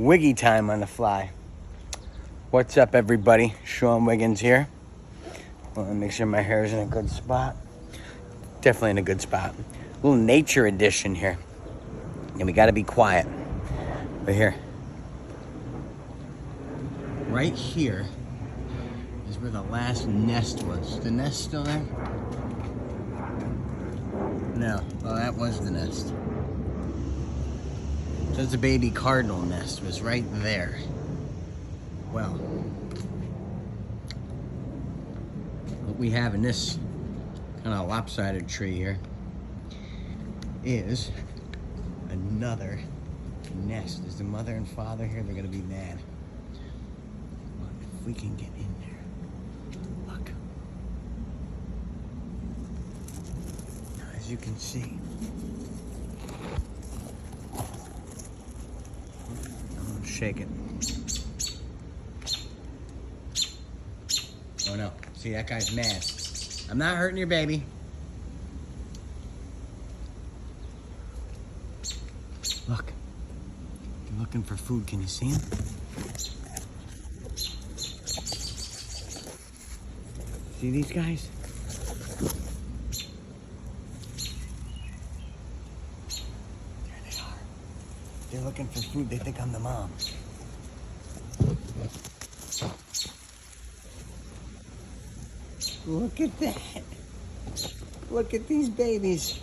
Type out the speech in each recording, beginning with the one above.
Wiggy time on the fly. What's up, everybody? Sean Wiggins here. Want to make sure my hair is in a good spot. Definitely in a good spot. A little nature edition here. And we got to be quiet. But here. Right here is where the last nest was. The nest still there? No. Well, that was the nest. There's a baby cardinal nest. It was right there. Well, what we have in this kind of lopsided tree here is another nest. Is the mother and father here? They're gonna be mad. But if we can get in there, look. Now, as you can see, I'm gonna shake it. Oh no, see, that guy's mad. I'm not hurting your baby. Look, they're looking for food. Can you see him? See these guys? There they are. They're looking for food. They think I'm the mom. Look at that. Look at these babies.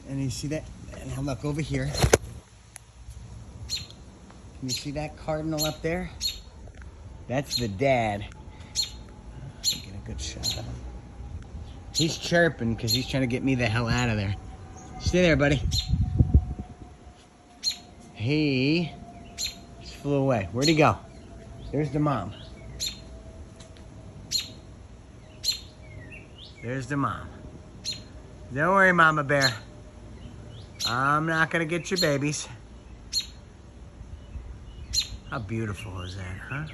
And you see that? And now look over here. Can you see that cardinal up there? That's the dad. Get a good shot of him. He's chirping because he's trying to get me the hell out of there. Stay there, buddy. He flew away. Where'd he go? There's the mom. There's the mom. Don't worry, Mama Bear. I'm not gonna get your babies. How beautiful is that, huh?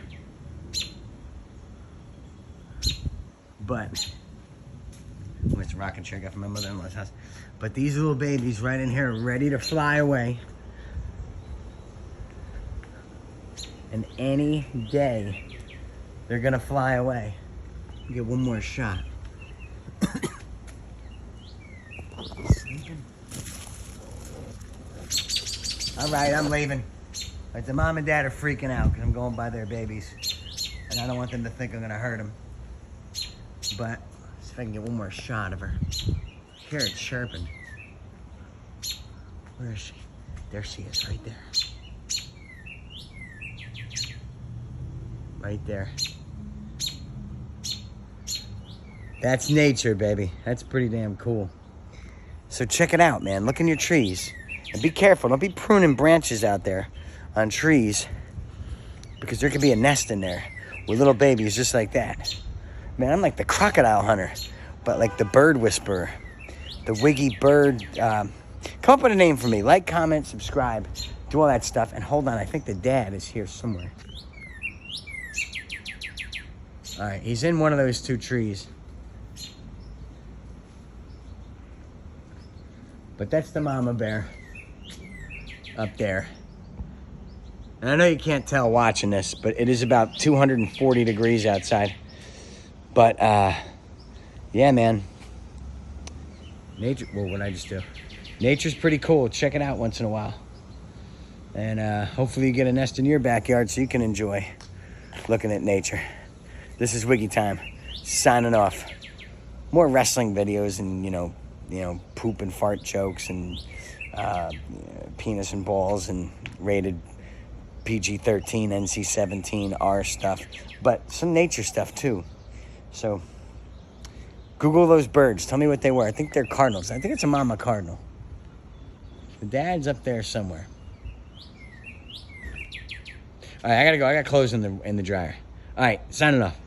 But, it's a rocking chair I got from my mother-in-law's house. But these little babies right in here are ready to fly away. And any day, they're gonna fly away. Get one more shot. Sleeping? All right, I'm leaving. But the mom and dad are freaking out because I'm going by their babies. And I don't want them to think I'm gonna hurt them. But, see if I can get one more shot of her. Hear it chirping. Where is she? There she is, right there. Right there. That's nature, baby. That's pretty damn cool. So check it out, man. Look in your trees. And be careful. Don't be pruning branches out there on trees. Because there could be a nest in there with little babies just like that. Man, I'm like the crocodile hunter. But like the bird whisperer. The wiggy bird. Come up with a name for me. Like, comment, subscribe. Do all that stuff. And hold on. I think the dad is here somewhere. All right, he's in one of those two trees. But that's the mama bear up there. And I know you can't tell watching this, but it is about 240 degrees outside. But, yeah, man. Nature, well, what did I just do? Nature's pretty cool. Check it out once in a while. And hopefully you get a nest in your backyard so you can enjoy looking at nature. This is Wiggy Time, signing off. More wrestling videos and, you know, poop and fart jokes and penis and balls and rated PG-13, NC-17, R stuff. But some nature stuff, too. So, Google those birds. Tell me what they were. I think they're cardinals. I think it's a mama cardinal. The dad's up there somewhere. All right, I gotta go. I got clothes in the dryer. All right, signing off.